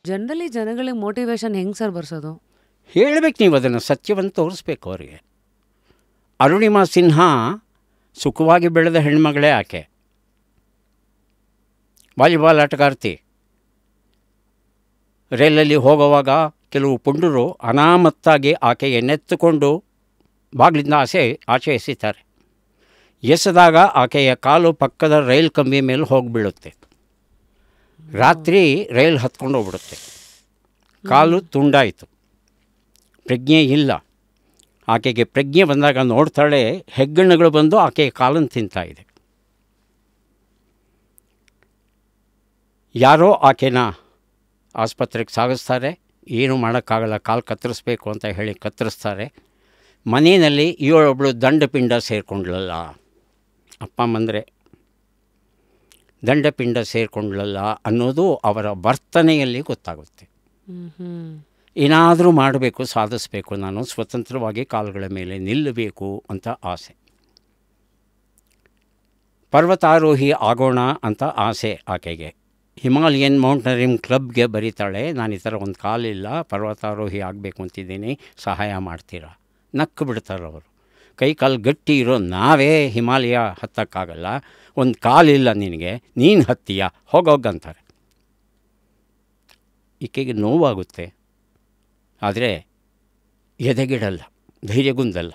Generally ಜನಗಳಿಗೆ motivation ಹೆಂಗೆ sir ಬರ್ಸೋದು? ಹೇಳಬೇಕು, ನೀವು ಅದನ್ನು ಸತ್ಯವನ್ನು ತೋರಿಸ್ಬೇಕು ಅವರಿಗೆ. ಅರುಣಿಮಾ ಸಿನ್ಹಾ ಸುಖವಾಗಿ ಬೆಳೆದ ಹೆಣ್ಮಗಳೇ ಆಕೆ, ವಾಲಿಬಾಲ್ ಆಟಗಾರ್ತಿ. ರೈಲಲ್ಲಿ ಹೋಗುವಾಗ ಕೆಲವು ಪುಂಡರು ಅನಾಮತ್ತಾಗಿ ಆಕೆಯನ್ನೆತ್ತುಕೊಂಡು ಬಾಗಿಲಿಂದ ಆಚೆ ಎಸೀತಾರೆ. ಎಸೆದಾಗ ಆಕೆಯ ಕಾಲು ಪಕ್ಕದ ರೈಲ್ ಕಂಬಿ ಮೇಲೆ ಹೋಗಿಬೀಳುತ್ತೆ. ರಾತ್ರಿ ರೈಲ್ ಹತ್ಕೊಂಡು ಹೋಗ್ಬಿಡುತ್ತೆ. ಕಾಲು ತುಂಡಾಯಿತು, ಪ್ರಜ್ಞೆ ಇಲ್ಲ. ಆಕೆಗೆ ಪ್ರಜ್ಞೆ ಬಂದಾಗ ನೋಡ್ತಾಳೆ, ಹೆಗ್ಗಣ್ಣಗಳು ಬಂದು ಆಕೆಯ ಕಾಲನ್ನು ತಿಂತಾಯಿದೆ. ಯಾರೋ ಆಕೆನ ಆಸ್ಪತ್ರೆಗೆ ಸಾಗಿಸ್ತಾರೆ. ಏನೂ ಮಾಡೋಕ್ಕಾಗಲ್ಲ, ಕಾಲು ಕತ್ತರಿಸ್ಬೇಕು ಅಂತ ಹೇಳಿ ಕತ್ತರಿಸ್ತಾರೆ. ಮನೆಯಲ್ಲಿ ಇವಳೊಬ್ಬಳು ದಂಡಪಿಂಡ ಸೇರಿಕೊಂಡ್ಲಲ್ಲ, ಅಪ್ಪ ಅಮ್ಮಂದರೆ ದಂಡಪಿಂಡ ಸೇರಿಕೊಂಡ್ಲಲ್ಲ ಅನ್ನೋದು ಅವರ ವರ್ತನೆಯಲ್ಲಿ ಗೊತ್ತಾಗುತ್ತೆ. ಏನಾದರೂ ಮಾಡಬೇಕು, ಸಾಧಿಸಬೇಕು, ನಾನು ಸ್ವತಂತ್ರವಾಗಿ ಕಾಲುಗಳ ಮೇಲೆ ನಿಲ್ಲಬೇಕು ಅಂತ ಆಸೆ. ಪರ್ವತಾರೋಹಿ ಆಗೋಣ ಅಂತ ಆಸೆ ಆಕೆಗೆ. ಹಿಮಾಲಯನ್ ಮೌಂಟನರಿಂಗ್ ಕ್ಲಬ್ಗೆ ಬರೀತಾಳೆ, ನಾನು ಈ ಥರ ಒಂದು ಕಾಲಿಲ್ಲ, ಪರ್ವತಾರೋಹಿ ಆಗಬೇಕು ಅಂತಿದ್ದೀನಿ, ಸಹಾಯ ಮಾಡ್ತೀರಾ? ನಕ್ಕು ಬಿಡ್ತಾರೆ ಅವರು. ಕೈ ಕಾಲು ಗಟ್ಟಿ ಇರೋ ನಾವೇ ಹಿಮಾಲಯ ಹತ್ತಕ್ಕಾಗಲ್ಲ, ಒಂದು ಕಾಲಿಲ್ಲ ನಿನಗೆ, ನೀನು ಹತ್ತೀಯ, ಹೋಗೋಗಂತಾರೆ. ಈಕೆಗೆ ನೋವಾಗುತ್ತೆ, ಆದರೆ ಎದೆಗಿಡಲ್ಲ, ಧೈರ್ಯಗುಂದಲ್ಲ.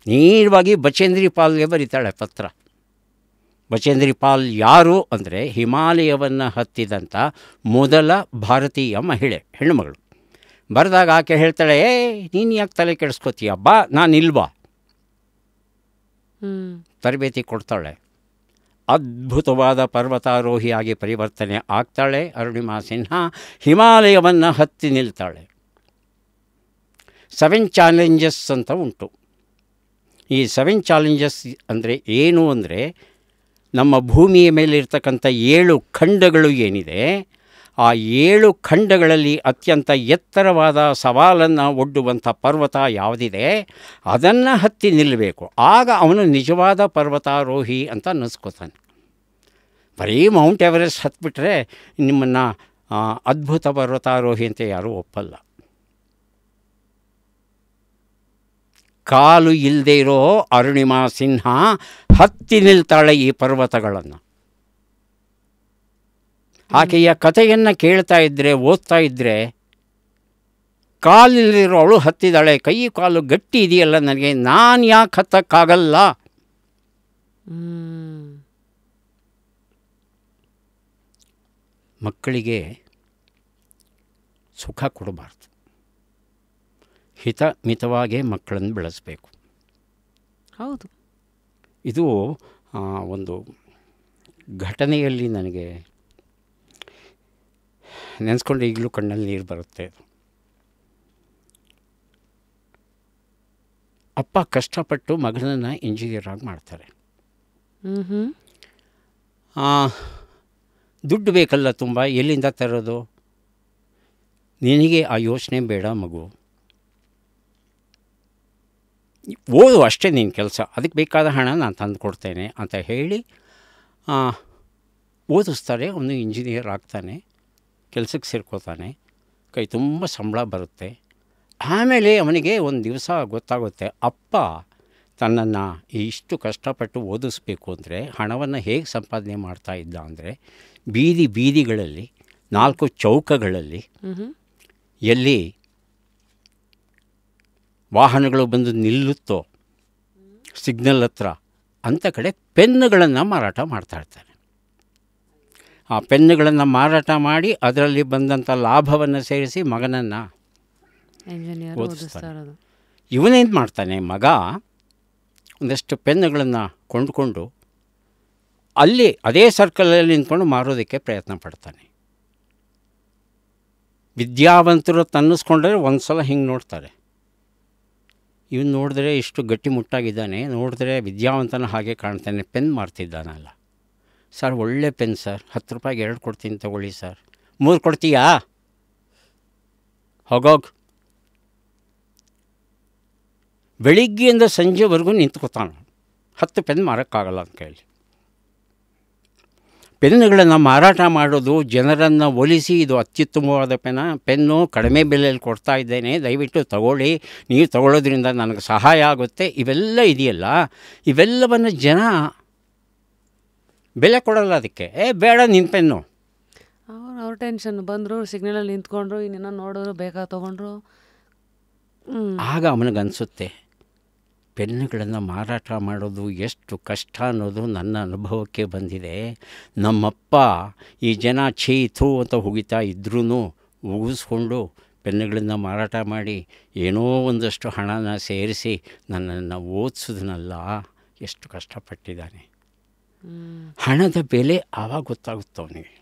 ನೇರವಾಗಿ ಬಚೇಂದ್ರಿ ಪಾಲ್ಗೆ ಬರೀತಾಳೆ ಪತ್ರ. ಬಚೇಂದ್ರಿ ಪಾಲ್ ಯಾರು ಅಂದರೆ ಹಿಮಾಲಯವನ್ನು ಹತ್ತಿದಂಥ ಮೊದಲ ಭಾರತೀಯ ಮಹಿಳೆ, ಹೆಣ್ಣುಮಗಳು. ಬರೆದಾಗ ಆಕೆ ಹೇಳ್ತಾಳೆ, ನೀನು ಯಾಕೆ ತಲೆ ಕೆಡಿಸ್ಕೋತೀಯ, ಬಾ, ನಾನಿಲ್ವಾ. ತರಬೇತಿ ಕೊಡ್ತಾಳೆ. ಅದ್ಭುತವಾದ ಪರ್ವತಾರೋಹಿಯಾಗಿ ಪರಿವರ್ತನೆ ಆಗ್ತಾಳೆ ಅರುಣಿಮಾ ಸಿನ್ಹಾ. ಹಿಮಾಲಯವನ್ನು ಹತ್ತಿ ನಿಲ್ತಾಳೆ. 7 ಚಾಲೆಂಜಸ್ ಅಂತ ಉಂಟು. ಈ 7 ಚಾಲೆಂಜಸ್ ಅಂದರೆ ಏನು ಅಂದರೆ, ನಮ್ಮ ಭೂಮಿಯ ಮೇಲಿರ್ತಕ್ಕಂಥ 7 ಖಂಡಗಳು ಏನಿದೆ, ಆ 7 ಖಂಡಗಳಲ್ಲಿ ಅತ್ಯಂತ ಎತ್ತರವಾದ ಸವಾಲನ್ನು ಒಡ್ಡುವಂಥ ಪರ್ವತ ಯಾವುದಿದೆ ಅದನ್ನು ಹತ್ತಿ ನಿಲ್ಲಬೇಕು. ಆಗ ಅವನು ನಿಜವಾದ ಪರ್ವತಾರೋಹಿ ಅಂತ ಅನ್ನಿಸ್ಕೋತಾನೆ. ಬರೀ ಮೌಂಟ್ ಎವರೆಸ್ಟ್ ಹತ್ಬಿಟ್ರೆ ನಿಮ್ಮನ್ನು ಅದ್ಭುತ ಪರ್ವತಾರೋಹಿ ಅಂತ ಯಾರೂ ಒಪ್ಪಲ್ಲ. ಕಾಲು ಇಲ್ಲದೆ ಇರೋ ಅರುಣಿಮಾ ಸಿನ್ಹಾ ಹತ್ತಿ ನಿಲ್ತಾಳೆ ಈ ಪರ್ವತಗಳನ್ನು. ಆಕೆಯ ಕಥೆಯನ್ನು ಕೇಳ್ತಾ ಇದ್ದರೆ, ಓದ್ತಾ ಇದ್ದರೆ, ಕಾಲಿಲ್ಲಿರೋ ಅವಳು ಹತ್ತಿದ್ದಾಳೆ, ಕೈ ಕಾಲು ಗಟ್ಟಿ ಇದೆಯಲ್ಲ ನನಗೆ, ನಾನು ಯಾಕೆ ಹತ್ತಕ್ಕಾಗಲ್ಲ? ಮಕ್ಕಳಿಗೆ ಸುಖ ಕೊಡಬಾರ್ದು, ಹಿತಮಿತವಾಗೇ ಮಕ್ಕಳನ್ನು ಬೆಳೆಸಬೇಕು. ಹೌದು, ಇದು ಒಂದು ಘಟನೆಯಲ್ಲಿ ನನಗೆ ನೆನೆಸ್ಕೊಂಡು ಈಗಲೂ ಕಣ್ಣಲ್ಲಿ ನೀರು ಬರುತ್ತೆ. ಅಪ್ಪ ಕಷ್ಟಪಟ್ಟು ಮಗನನ್ನು ಇಂಜಿನಿಯರ್ ಆಗಿ ಮಾಡ್ತಾರೆ. ದುಡ್ಡು ಬೇಕಲ್ಲ ತುಂಬ, ಎಲ್ಲಿಂದ ತರೋದು? ನಿನಗೆ ಆ ಯೋಚನೆ ಬೇಡ ಮಗು, ಓದು ಅಷ್ಟೇ ನಿನ್ನ ಕೆಲಸ, ಅದಕ್ಕೆ ಬೇಕಾದ ಹಣ ನಾನು ತಂದು ಕೊಡ್ತೇನೆ ಅಂತ ಹೇಳಿ ಓದಿಸ್ತಾರೆ. ಅವನು ಇಂಜಿನಿಯರ್ ಆಗ್ತಾನೆ, ಕೆಲಸಕ್ಕೆ ಸೇರ್ಕೋತಾನೆ, ಕೈ ತುಂಬ ಸಂಬಳ ಬರುತ್ತೆ. ಆಮೇಲೆ ಅವನಿಗೆ ಒಂದು ದಿವಸ ಗೊತ್ತಾಗುತ್ತೆ, ಅಪ್ಪ ತನ್ನನ್ನು ಇಷ್ಟು ಕಷ್ಟಪಟ್ಟು ಓದಿಸ್ಬೇಕು ಅಂದರೆ ಹಣವನ್ನು ಹೇಗೆ ಸಂಪಾದನೆ ಮಾಡ್ತಾ ಇದ್ದ ಅಂದರೆ, ಬೀದಿಗಳಲ್ಲಿ 4 ಚೌಕಗಳಲ್ಲಿ ಎಲ್ಲಿ ವಾಹನಗಳು ಬಂದು ನಿಲ್ಲುತ್ತೋ ಸಿಗ್ನಲ್ ಹತ್ರ ಅಂಥ ಕಡೆ ಪೆನ್ನುಗಳನ್ನು ಮಾರಾಟ ಮಾಡ್ತಾಯಿರ್ತಾನೆ. ಆ ಪೆನ್ನುಗಳನ್ನು ಮಾರಾಟ ಮಾಡಿ ಅದರಲ್ಲಿ ಬಂದಂಥ ಲಾಭವನ್ನು ಸೇರಿಸಿ ಮಗನನ್ನು ಓದಿಸ್ತಾನೆ. ಇವನೇನು ಮಾಡ್ತಾನೆ, ಮಗ ಒಂದಷ್ಟು ಪೆನ್ನುಗಳನ್ನು ಕೊಂಡುಕೊಂಡು ಅಲ್ಲಿ ಅದೇ ಸರ್ಕಲಲ್ಲಿ ನಿಂತ್ಕೊಂಡು ಮಾರೋದಕ್ಕೆ ಪ್ರಯತ್ನ ಪಡ್ತಾನೆ. ವಿದ್ಯಾವಂತರು ತನ್ನಿಸ್ಕೊಂಡ್ರೆ ಒಂದು ಸಲ ಹಿಂಗೆ ನೋಡ್ತಾರೆ, ಇವನು ನೋಡಿದ್ರೆ ಇಷ್ಟು ಗಟ್ಟಿಮುಟ್ಟಾಗಿದ್ದಾನೆ, ನೋಡಿದ್ರೆ ವಿದ್ಯಾವಂತನ ಹಾಗೆ ಕಾಣ್ತಾನೆ, ಪೆನ್ ಮಾರ್ತಿದ್ದಾನಲ್ಲ. ಸರ್ ಒಳ್ಳೆ ಪೆನ್ ಸರ್, 10 ರೂಪಾಯಿಗೆ 2 ಕೊಡ್ತೀನಿ ತಗೊಳ್ಳಿ ಸರ್. 3 ಕೊಡ್ತೀಯಾ? ಹೋಗೋಗ್. ಬೆಳಿಗ್ಗೆಯಿಂದ ಸಂಜೆವರೆಗೂ ನಿಂತ್ಕೋತಾನೆ, 10 ಪೆನ್ ಮಾರೋಕ್ಕಾಗಲ್ಲ ಅಂತ ಕೇಳಿ. ಪೆನ್ನುಗಳನ್ನು ಮಾರಾಟ ಮಾಡೋದು, ಜನರನ್ನು ಒಲಿಸಿ ಇದು ಅತ್ಯುತ್ತಮವಾದ ಪೆನ್ನು ಕಡಿಮೆ ಬೆಲೆಯಲ್ಲಿ ಕೊಡ್ತಾ ಇದ್ದೇನೆ, ದಯವಿಟ್ಟು ತಗೊಳ್ಳಿ, ನೀವು ತಗೊಳ್ಳೋದ್ರಿಂದ ನನಗೆ ಸಹಾಯ ಆಗುತ್ತೆ, ಇವೆಲ್ಲ ಇದೆಯಲ್ಲ, ಇವೆಲ್ಲವನ್ನು ಜನ ಬೆಲೆ ಕೊಡಲ್ಲ. ಅದಕ್ಕೆ ಬೇಡ ನಿನ್ನ ಪೆನ್ನು, ಅವ್ರ ಟೆನ್ಷನ್. ಬಂದರು, ಸಿಗ್ನಲಲ್ಲಿ ನಿಂತ್ಕೊಂಡ್ರು, ಇನ್ನೇನೋ ನೋಡಿದ್ರು, ಬೇಕಾ ತೊಗೊಂಡ್ರು. ಆಗ ಅವನಿಗನ್ಸುತ್ತೆ ಪೆನ್ನುಗಳನ್ನು ಮಾರಾಟ ಮಾಡೋದು ಎಷ್ಟು ಕಷ್ಟ ಅನ್ನೋದು ನನ್ನ ಅನುಭವಕ್ಕೆ ಬಂದಿದೆ. ನಮ್ಮಪ್ಪ ಈ ಜನ ಥೂ ಅಂತ ಹುಗಿತಾ ಇದ್ರೂ ಉಗಿಸ್ಕೊಂಡು ಪೆನ್ನುಗಳನ್ನು ಮಾರಾಟ ಮಾಡಿ ಏನೋ ಒಂದಷ್ಟು ಹಣನ ಸೇರಿಸಿ ನನ್ನನ್ನು ಓದಿಸೋದನ್ನೆಲ್ಲ ಎಷ್ಟು ಕಷ್ಟಪಟ್ಟಿದ್ದಾನೆ. ಹಣದ ಬೆಲೆ ಆವಾಗ ಗೊತ್ತಾಗುತ್ತೆ ಅವನಿಗೆ.